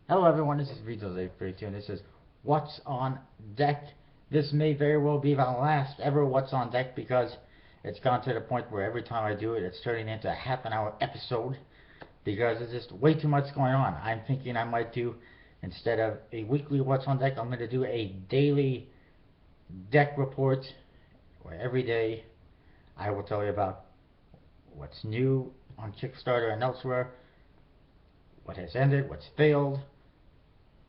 Hello everyone, this is Vito832 and this is What's on Deck. This may very well be my last ever What's on Deck because it's gone to the point where every time I do it, it's turning into a half an hour episode because there's just way too much going on. I'm thinking I might do, instead of a weekly What's on Deck, I'm going to do a daily deck report where every day I will tell you about what's new on Kickstarter and elsewhere, what has ended, what's failed,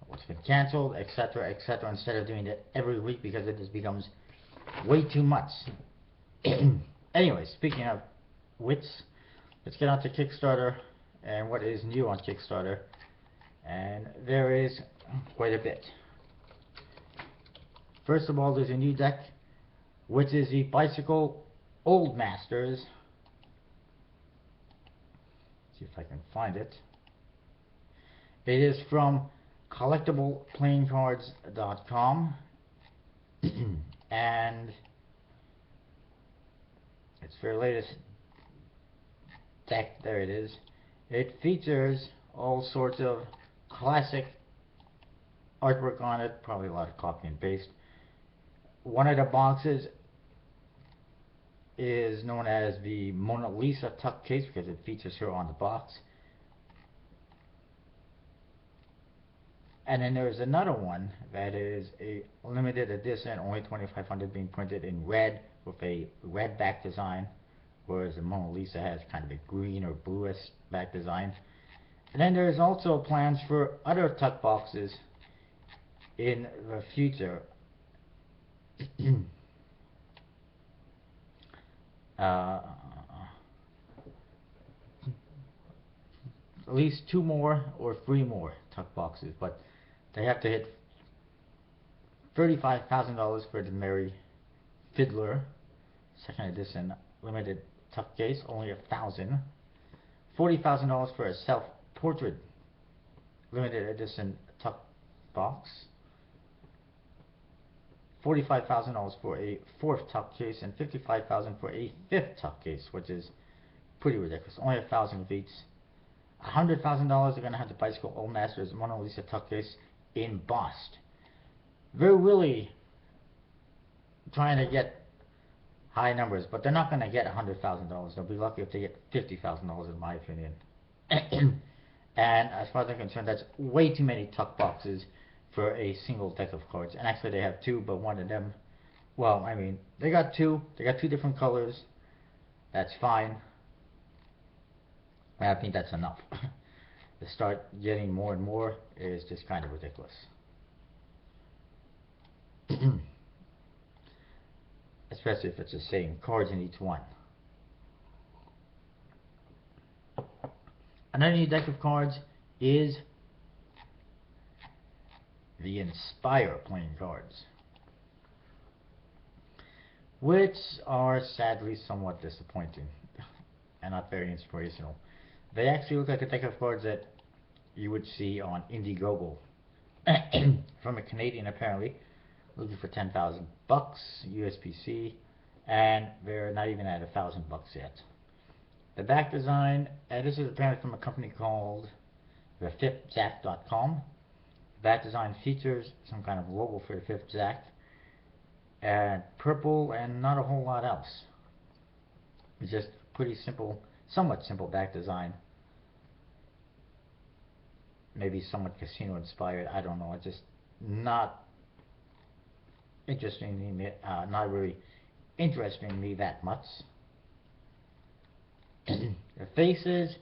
what's been canceled, etc., etc., instead of doing it every week because it just becomes way too much. Anyway, speaking of wits, let's get on to Kickstarter and what is new on Kickstarter. And there is quite a bit. First of all, there's a new deck, which is the Bicycle Old Masters. Let's see if I can find it. It is from collectibleplayingcards.com and it's their latest deck. There it is. It features all sorts of classic artwork on it, probably a lot of copy and paste. One of the boxes is known as the Mona Lisa tuck case because it features her on the box. And then there's another one that is a limited edition, only 2,500, being printed in red with a red back design, whereas the Mona Lisa has kind of a green or bluish back design. And then there's also plans for other tuck boxes in the future. At least 2 more or 3 more tuck boxes, but they have to hit $35,000 for the Merry Fiddler second edition limited tuck case, only $1,000. $40,000 for a self-portrait limited edition tuck box. $45,000 for a 4th tuck case, and $55,000 for a 5th tuck case, which is pretty ridiculous. Only $1,000 of each. $100,000 are going to have the Bicycle Old Masters Mona Lisa tuck case embossed. They're really trying to get high numbers, but they're not going to get $100,000. They'll be lucky if they get $50,000, in my opinion. And as far as I'm concerned, that's way too many tuck boxes for a single deck of cards. And actually, they have 2, but one of them, well, I mean, they got 2. They got 2 different colors. That's fine. I think that's enough. To start getting more and more is just kind of ridiculous. Especially if it's the same cards in each one. Another new deck of cards is the Inspire playing cards, which are sadly somewhat disappointing and not very inspirational. They actually look like a deck of cards that you would see on Indiegogo from a Canadian, apparently, looking for 10,000 bucks USPC, and they're not even at $1,000 yet. The back design, this is apparently from a company called the5thZack.com. The back design features some kind of logo for the 5th Zack, and purple, and not a whole lot else. It's just pretty simple, somewhat simple back design. Maybe somewhat casino inspired, I don't know. It's just not interesting me, not really interesting me that much. The faces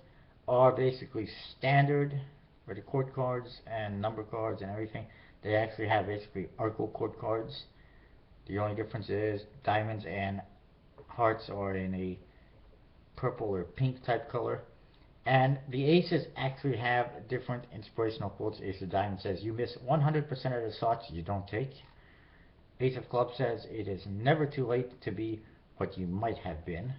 are basically standard for the court cards and number cards and everything. They actually have basically Arco court cards. The only difference is diamonds and hearts are in a purple or pink type color. And the aces actually have different inspirational quotes. Ace of Diamonds says, "You miss 100% of the shots you don't take." Ace of Clubs says, "It is never too late to be what you might have been."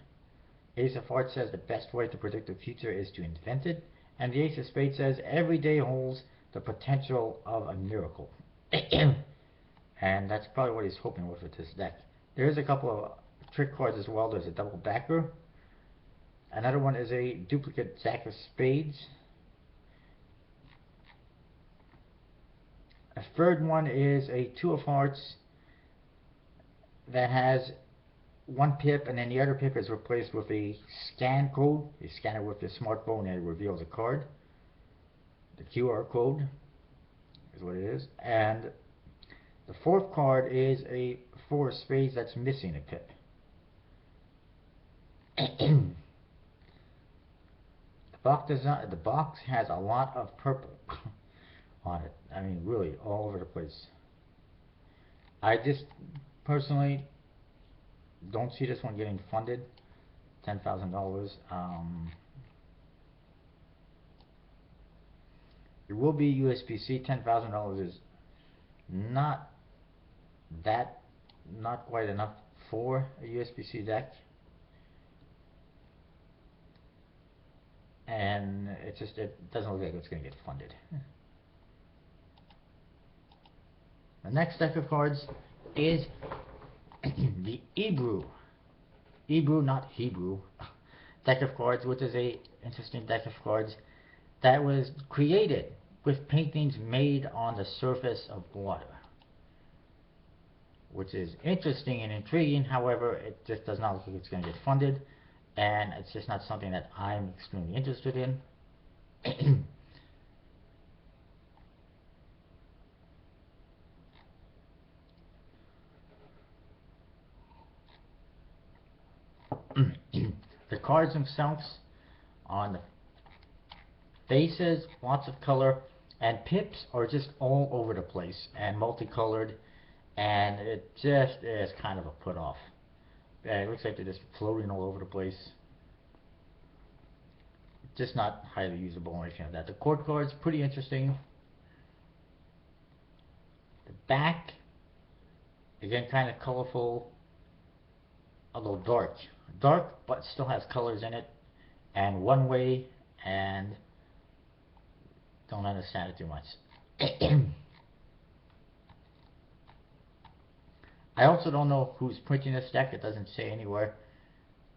Ace of Hearts says, "The best way to predict the future is to invent it." And the Ace of Spades says, "Every day holds the potential of a miracle." And that's probably what he's hoping with this deck. There is a couple of trick cards as well. There's a double backer. Another one is a duplicate Zack of Spades. A third one is a two of hearts that has one pip, and then the other pip is replaced with a scan code. You scan it with your smartphone and it reveals a card. The QR code is what it is. And the fourth card is a four of spades that's missing a pip. The box has a lot of purple on it. I mean, really, all over the place. I just personally don't see this one getting funded. $10,000. It will be USB-C. $10,000 is not quite enough for a USB-C deck. And it doesn't look like it's going to get funded. The next deck of cards is the Ebrew, not Hebrew, deck of cards, which is a interesting deck of cards that was created with paintings made on the surface of water, which is interesting and intriguing. However, it just does not look like it's going to get funded, and it's just not something that I'm extremely interested in. The cards themselves, on the faces, lots of color, and pips are just all over the place and multicolored, and it just is kind of a put off. It looks like they're just floating all over the place. Just not highly usable or anything like that. The court card's pretty interesting. The back, again, kind of colorful, although dark, but still has colors in it, and one way, and don't understand it too much. I also don't know who's printing this deck. It doesn't say anywhere.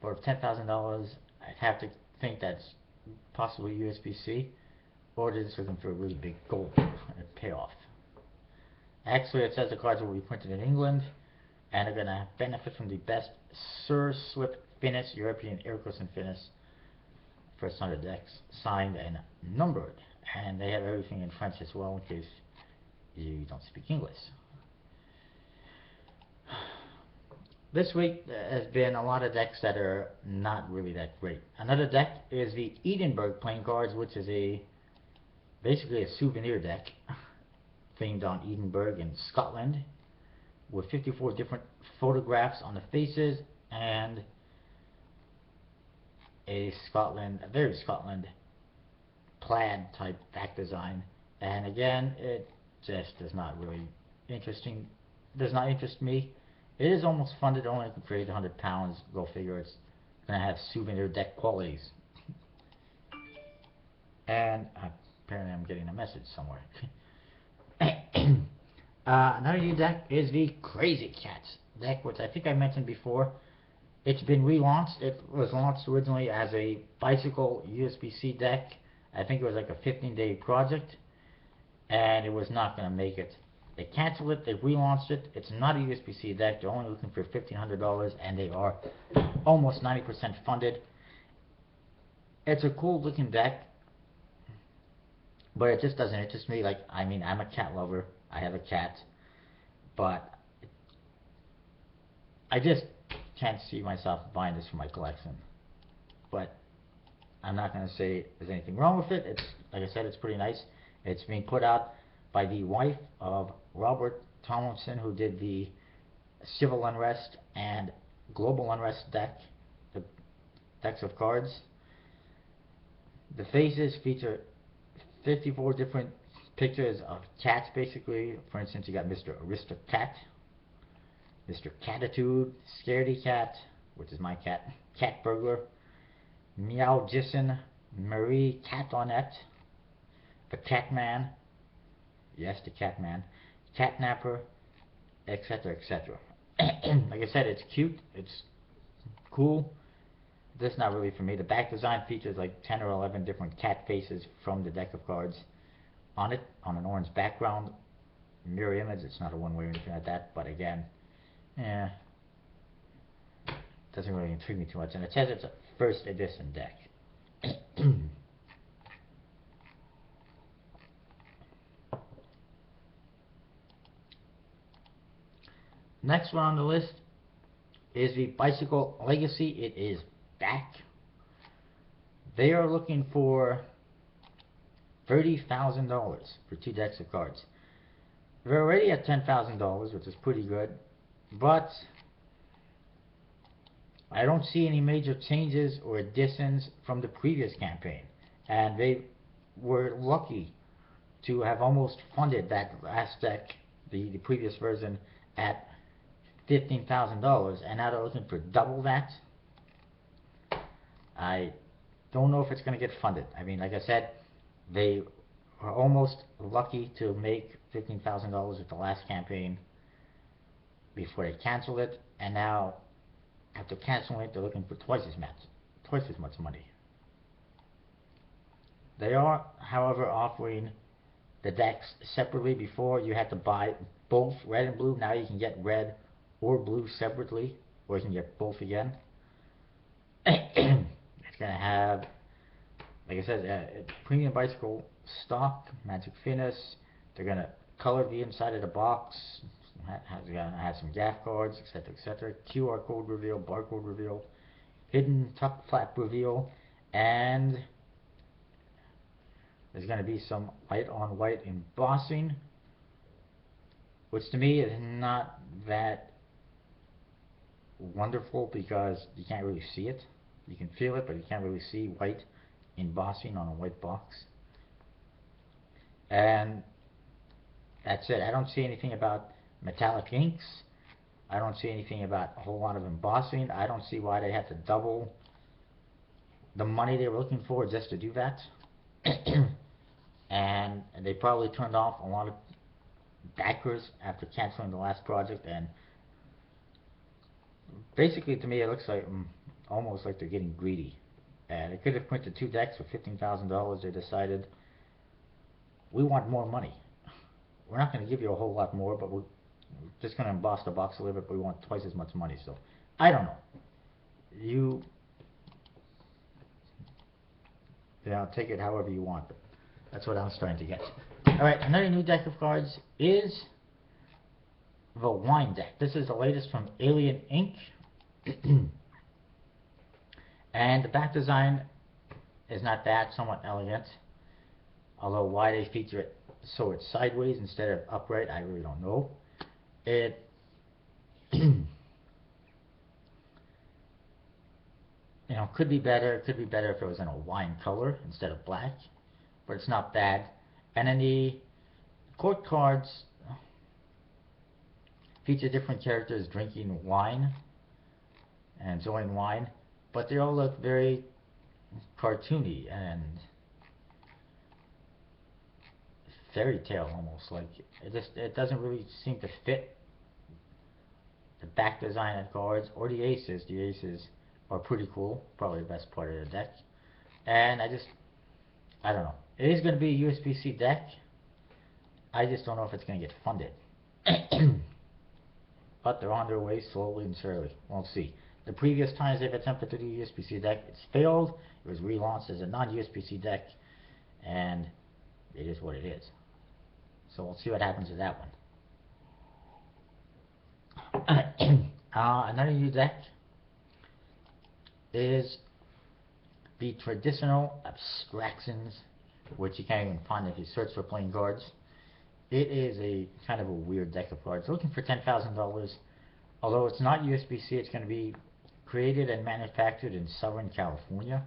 For $10,000, I'd have to think that's possibly USB-C, or they're just looking for a really big gold payoff. Actually, it says the cards will be printed in England, and are going to benefit from the best Sir Slip Finis, European Aircross Finis, first 100 decks, signed and numbered. And they have everything in French as well, in case you don't speak English. This week has been a lot of decks that are not really that great. Another deck is the Edinburgh playing cards, which is basically a souvenir deck themed on Edinburgh in Scotland, with 54 different photographs on the faces and a very Scotland plaid type back design. And again, it just does not interest me. It is almost funded, only for £800. Go figure, it's going to have souvenir deck qualities. And apparently I'm getting a message somewhere. Another new deck is the Crazy Cats deck, which I think I mentioned before. It's been relaunched. It was launched originally as a bicycle USB-C deck. I think it was like a 15-day project, and it was not going to make it. They canceled it, they relaunched it. It's not a USB-C deck. They're only looking for $1,500, and they are almost 90% funded. It's a cool looking deck, but it just doesn't interest me. Like, I mean, I'm a cat lover. I have a cat, but I just can't see myself buying this for my collection. But I'm not going to say there's anything wrong with it. It's, like I said, it's pretty nice. It's being put out by the wife of Robert Tomlinson, who did the Civil Unrest and Global Unrest deck, the decks of cards. The faces feature 54 different pictures of cats, basically. For instance, you got Mr. Aristocat, Mr. Catitude, Scaredy Cat, which is my cat, Cat Burglar, Meow Jisson, Marie Catonette, the Catman, yes, the Catman, Catnapper, etc., etc. Like I said, it's cute, it's cool. This is not really for me. The back design features like 10 or 11 different cat faces from the deck of cards on it, on an orange background. mirror image. It's not a one-way or anything like that. But again, yeah, doesn't really intrigue me too much. And it says it's a first edition deck. Next one on the list is the Bicycle Legacy. It is back. They are looking for $30,000 for 2 decks of cards. They're already at $10,000, which is pretty good, but I don't see any major changes or additions from the previous campaign, and they were lucky to have almost funded that last deck, the previous version, at $15,000, and now they're looking for double that. I don't know if it's going to get funded. I mean, like I said, they were almost lucky to make $15,000 with the last campaign before they canceled it, and now after canceling it, they're looking for twice as much money. They are, however, offering the decks separately. Before, you had to buy both red and blue. Now you can get red or blue separately, or you can get both again. It's going to have, like I said, premium bicycle stock, magic finish. They're going to color the inside of the box. It's going to have some gaff cards, etc., etc. QR code reveal, barcode reveal, hidden tuck flap reveal, and there's going to be some white on white embossing, which to me is not that wonderful because you can't really see it. You can feel it, but you can't really see white embossing on a white box. And that's it. I don't see anything about metallic inks. I don't see anything about a whole lot of embossing. I don't see why they had to double the money they were looking for just to do that. And they probably turned off a lot of backers after canceling the last project, and basically to me it looks like almost like they're getting greedy. And they could have printed 2 decks for $15,000. They decided, we want more money. We're not going to give you a whole lot more, but we're just going to emboss the box a little bit, but we want twice as much money. So, I don't know. You know, take it however you want, but that's what I'm starting to get. Alright, another new deck of cards is the Wine deck. This is the latest from Alien Inc. And the back design is not bad, somewhat elegant. Although why they feature it so it's sideways instead of upright, I really don't know. It could be better. It could be better if it was in a wine color instead of black, but it's not bad. And then the court cards feature different characters drinking wine and enjoying wine, but they all look very cartoony and fairy tale almost. Like it doesn't really seem to fit the back design of cards or the aces. The aces are pretty cool, probably the best part of the deck. And I don't know. It is going to be a USB-C deck. I just don't know if it's going to get funded. But they're on their way slowly and surely. We'll see. The previous times they've attempted to do a USB-C deck, it's failed. It was relaunched as a non-USB-C deck, and it is what it is. So we'll see what happens with that one. Another new deck is the traditional abstractions, which you can't even find if you search for playing cards. It is a kind of a weird deck of cards. Looking for $10,000. Although it's not USB-C, it's going to be created and manufactured in Southern California.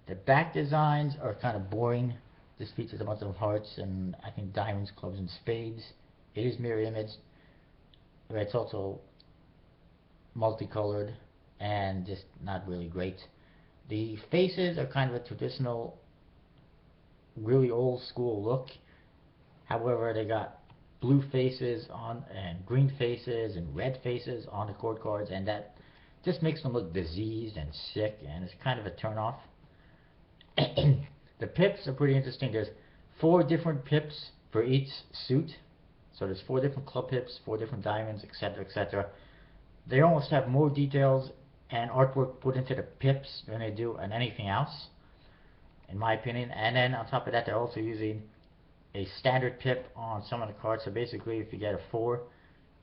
The back designs are kind of boring. This features a bunch of hearts and I think diamonds, clubs, and spades. It is mirror image, but it's also multicolored and just not really great. The faces are kind of a traditional, really old school look. However, they got blue faces on and green faces and red faces on the court cards, and that just makes them look diseased and sick, and it's kind of a turn off. The pips are pretty interesting. There's 4 different pips for each suit. So there's 4 different club hips, 4 different diamonds, etc., etc. They almost have more details and artwork put into the pips than they do on anything else, in my opinion. And then on top of that, they're also using a standard pip on some of the cards. So basically, if you get a 4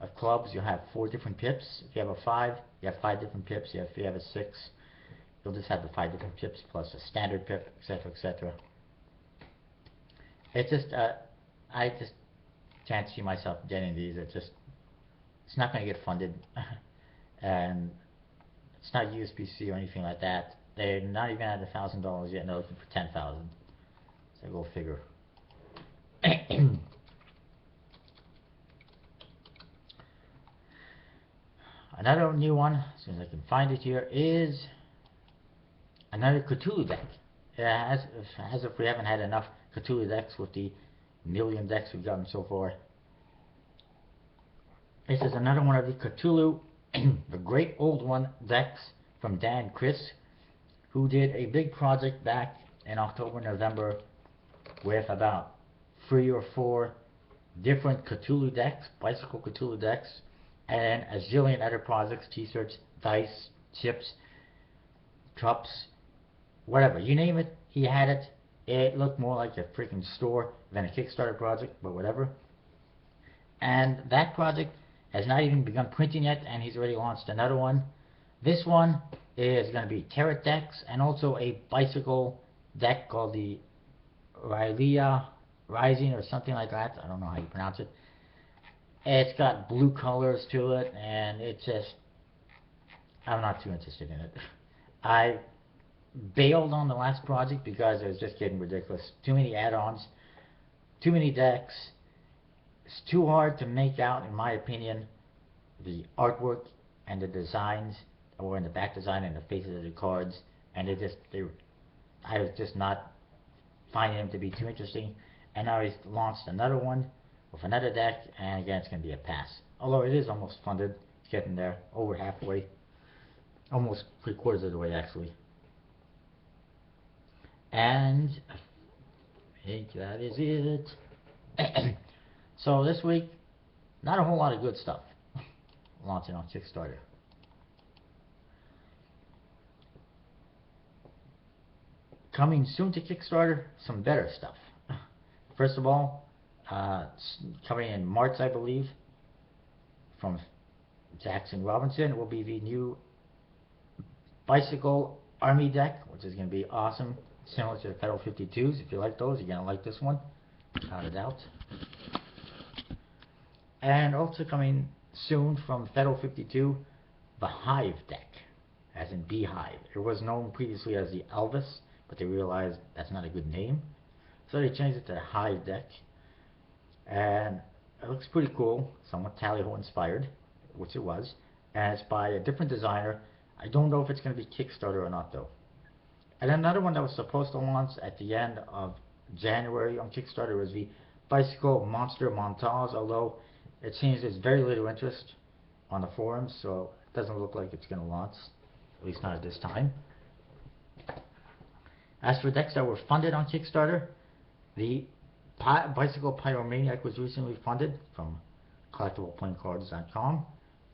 of clubs, you'll have 4 different pips. If you have a 5, you have 5 different pips. If you have a 6, you'll just have the 5 different pips plus a standard pip, etc., etc. It's just, I just can't see myself getting these. It's not going to get funded, and it's not USBC or anything like that. They're not even at $1,000 yet, and they're looking for 10,000. So go figure. Another new one, as soon as I can find it here, is another Cthulhu deck. As if we haven't had enough Cthulhu decks with the million decks we've gotten so far. This is another one of the Cthulhu, the Great Old One decks from Dan Chris, who did a big project back in October, November with about 3 or 4 different Cthulhu decks, bicycle Cthulhu decks, and a zillion other projects, t-shirts, dice, chips, cups, whatever. You name it, he had it. It looked more like a freaking store than a Kickstarter project, but whatever. And that project has not even begun printing yet, and he's already launched another one. This one is going to be tarot decks and also a bicycle deck called the Rylea Rising or something like that. I don't know how you pronounce it. It's got blue colors to it, and it's just, I'm not too interested in it. I bailed on the last project because it was just getting ridiculous. Too many add-ons, too many decks. It's too hard to make out, in my opinion, the artwork and the designs, or in the back design and the faces of the cards, and I was just not finding them to be too interesting. And now he's launched another one with another deck, and again, it's going to be a pass. Although it is almost funded. It's getting there, over halfway. Almost 3/4 of the way, actually. And I think that is it. So this week, not a whole lot of good stuff launching on Kickstarter. Coming soon to Kickstarter, some better stuff. First of all, coming in March, I believe, from Jackson Robinson, will be the new Bicycle Army deck, which is going to be awesome, similar to the Federal 52s. If you like those, you're going to like this one, without a doubt. And also coming soon from Federal 52, the Hive deck, as in Beehive. It was known previously as the Elvis, but they realized that's not a good name, so they changed it to the Hive deck. And it looks pretty cool, somewhat Tally-Ho inspired, which it was, and it's by a different designer. I don't know if it's going to be Kickstarter or not, though. And another one that was supposed to launch at the end of January on Kickstarter was the Bicycle Monster Montage, although it seems there's very little interest on the forums, so it doesn't look like it's going to launch, at least not at this time. As for decks that were funded on Kickstarter, the Bicycle Pyromaniac was recently funded from collectibleplayingcards.com.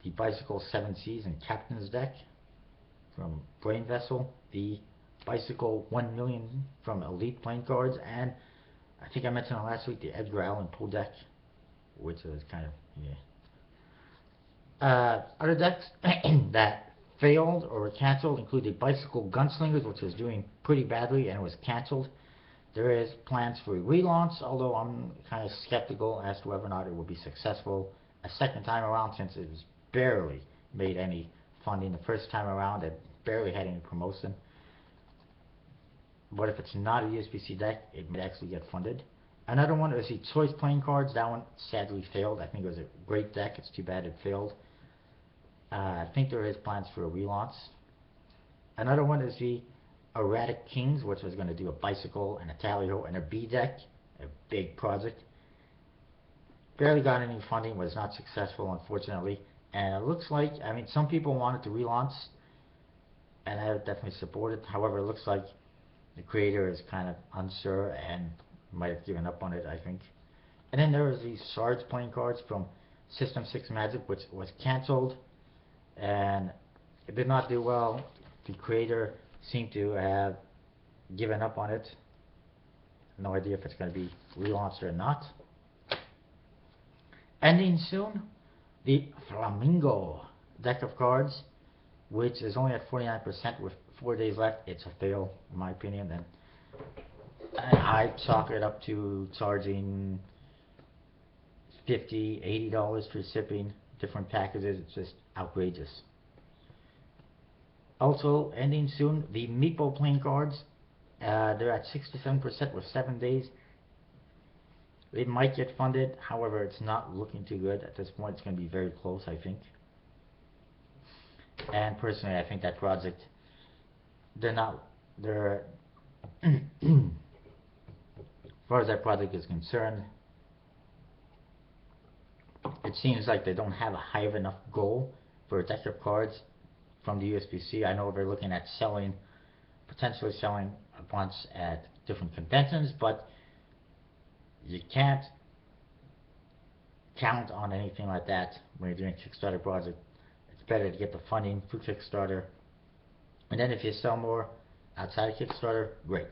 The Bicycle 7 Seas and Captain's deck from Brain Vessel. The Bicycle 1 Million from Elite Playing Cards. And I think I mentioned last week the Edgar Allan Poe deck, which is kind of, yeah. Other decks that failed or were cancelled include the Bicycle Gunslingers, which was doing pretty badly and was cancelled. There is plans for a relaunch, although I'm kind of skeptical as to whether or not it will be successful a second time around, since it was barely made any funding the first time around. It barely had any promotion. But if it's not a USBC deck, it might actually get funded. Another one is the Choice Playing Cards. That one sadly failed. I think it was a great deck. It's too bad it failed. I think there is plans for a relaunch. Another one is the Erratic Kings, which was going to do a Bicycle and a Tally-Ho and a B deck. A big project. Barely got any funding. Was not successful, unfortunately. And it looks like, I mean, some people wanted to relaunch, and I would definitely support it. However, it looks like the creator is kind of unsure and might have given up on it, I think. And then there was these Sarge playing cards from System 6 Magic, which was cancelled, and it did not do well. The creator seemed to have given up on it. No idea if it's going to be relaunched or not. Ending soon, the Flamingo deck of cards, which is only at 49% with 4 days left. It's a fail, in my opinion, and I chalk it up to charging $50, $80 for shipping, different packages. It's just outrageous. Also, ending soon, the Meepo playing cards. They're at 67% with 7 days. It might get funded, however, it's not looking too good. At this point, it's going to be very close, I think. And personally, I think that project, as far as that project is concerned, it seems like they don't have a high enough goal for a deck of cards from the USBC. I know they're looking at potentially selling a bunch at different conventions, but you can't count on anything like that when you're doing a Kickstarter project. It's better to get the funding through Kickstarter, and then if you sell more outside of Kickstarter, great.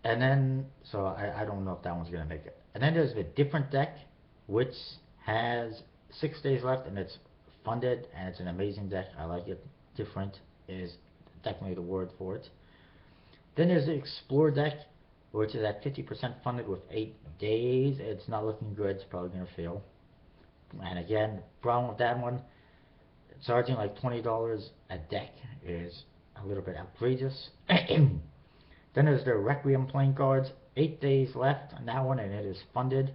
And then, so I don't know if that one's going to make it. And then there's the Different deck, which has 6 days left, and it's funded, and it's an amazing deck. I like it. Different is definitely the word for it. Then there's the Explore deck, which is at 50% funded with 8 days. It's not looking good. It's probably going to fail. And again, the problem with that one, charging like $20 a deck is a little bit outrageous. Then there's the Requiem playing cards. 8 days left on that one, and it is funded.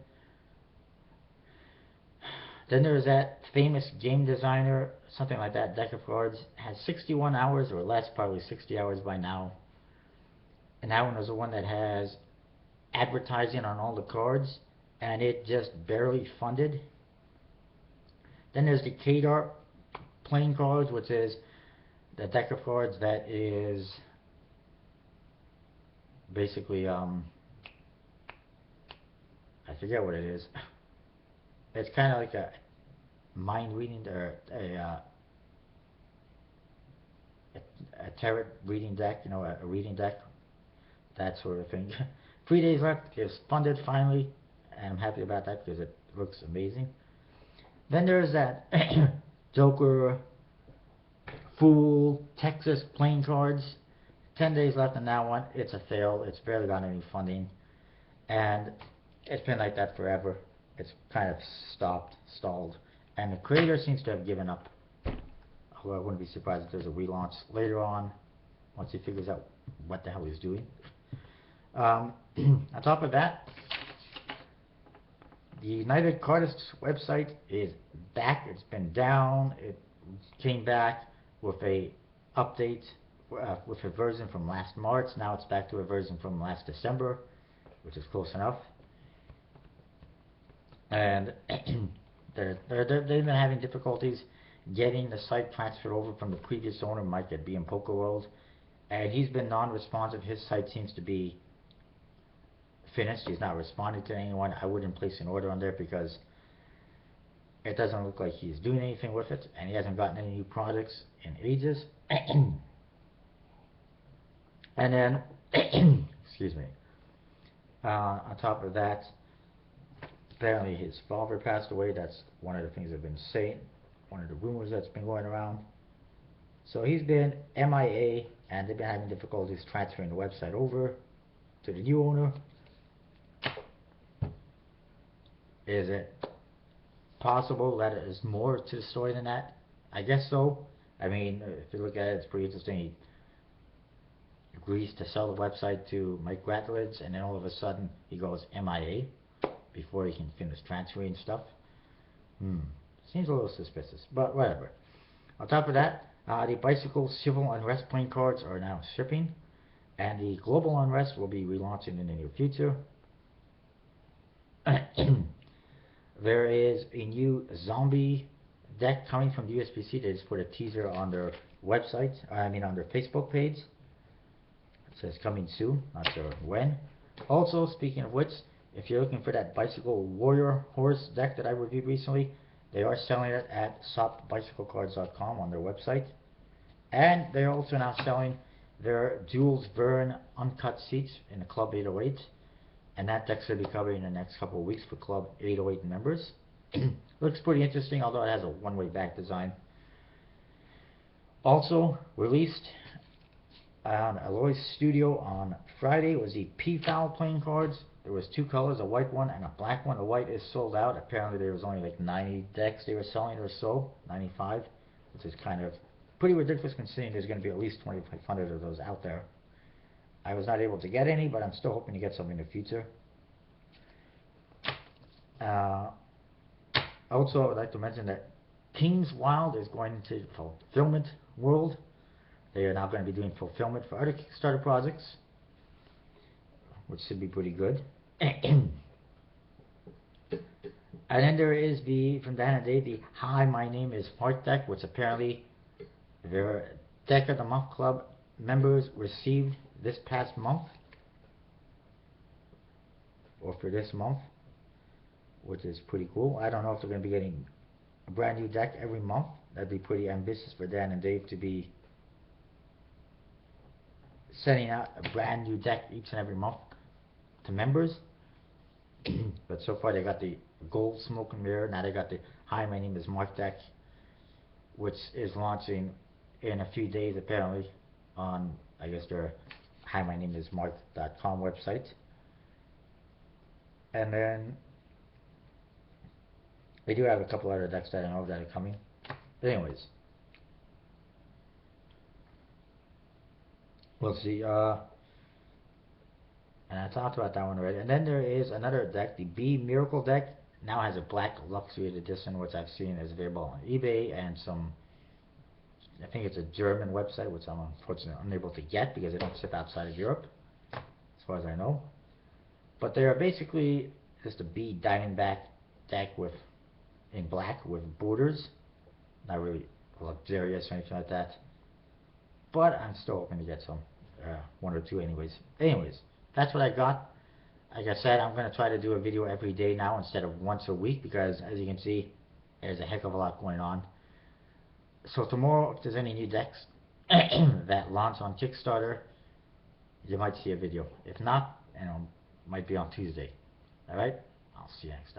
Then there's that Famous Game Designer, something like that, deck of cards. Has 61 hours or less, probably 60 hours by now. And that one is the one that has advertising on all the cards, and it just barely funded. Then there's the Kadar playing cards, which is the deck of cards that is basically, I forget what it is. It's kind of like a mind reading, or a tarot reading deck, you know, a reading deck, that sort of thing. 3 days left. It's funded finally, and I'm happy about that because it looks amazing. Then there's that Joker, Fool, Texas playing cards. 10 days left on that one. It's a fail. It's barely got any funding, and it's been like that forever. It's kind of stalled, and the creator seems to have given up. Although I wouldn't be surprised if there's a relaunch later on once he figures out what the hell he's doing. On top of that, the United Cardists website is back. It's been down. It came back with a update with a version from last March. Now it's back to a version from last December, which is close enough. And they've been having difficulties getting the site transferred over from the previous owner, Mike at BM Poker World, and he's been non-responsive. His site seems to be finished. He's not responding to anyone. I wouldn't place an order on there because it doesn't look like he's doing anything with it, and he hasn't gotten any new products in ages. And then, excuse me, on top of that, apparently his father passed away. That's one of the things I've been saying, one of the rumors that's been going around. So he's been MIA, and they've been having difficulties transferring the website over to the new owner. Is it possible that there's more to the story than that? I guess so. I mean, if you look at it, it's pretty interesting. He agrees to sell the website to Mike Gratledge, and then all of a sudden he goes MIA before he can finish transferring stuff. Seems a little suspicious, but whatever. On top of that, the Bicycle Civil Unrest playing cards are now shipping, and the Global Unrest will be relaunching in the near future. There is a new zombie deck coming from the USBC. They just put a teaser on their website, on their Facebook page. says coming soon, not sure when. Also, speaking of which, if you're looking for that Bicycle Warrior horse deck that I reviewed recently, they are selling it at shopbicyclecards.com on their website. And they're also now selling their Jules Verne uncut seats in the Club 808. And that deck's going to be coming in the next couple of weeks for Club 808 members. Looks pretty interesting, although it has a one-way back design. Also released on Aloy's Studio on Friday was the P-Foul playing cards. There was two colors, a white one and a black one. The white is sold out. Apparently there was only like 90 decks they were selling or so, 95, which is kind of pretty ridiculous considering there's going to be at least 2,500 of those out there. I was not able to get any, but I'm still hoping to get some in the future. Also, I would like to mention that Kings Wild is going into the fulfillment world. They are now going to be doing fulfillment for other Kickstarter projects, which should be pretty good. And then there is from Dan and Dave, the Hi, My Name is Mark deck, which apparently their Deck of the Month Club members received this past month, or for this month, which is pretty cool. I don't know if they're going to be getting a brand new deck every month. That'd be pretty ambitious for Dan and Dave to be sending out a brand new deck each and every month to members. But so far they got the Gold Smoke and Mirror. Now they got the Hi, My Name is Mark deck, which is launching in a few days apparently on, I guess, their Hi, My Name is Mark.com website. And then they do have a couple other decks that I know that are coming. But anyways, we'll see. And I talked about that one already. And then there is another deck, the B Miracle deck. Now has a black Luxury edition, which I've seen is available on eBay and some, I think it's a German website, which I'm unfortunately unable to get because they don't ship outside of Europe, as far as I know. But they are basically just a B Diamondback deck in black with borders. Not really luxurious or anything like that. But I'm still hoping to get some, one or two anyways. That's what I got. Like I said, I'm going to try to do a video every day now instead of once a week because, as you can see, there's a heck of a lot going on. So tomorrow, if there's any new decks that launch on Kickstarter, you might see a video. If not, it might be on Tuesday. Alright? I'll see you next time.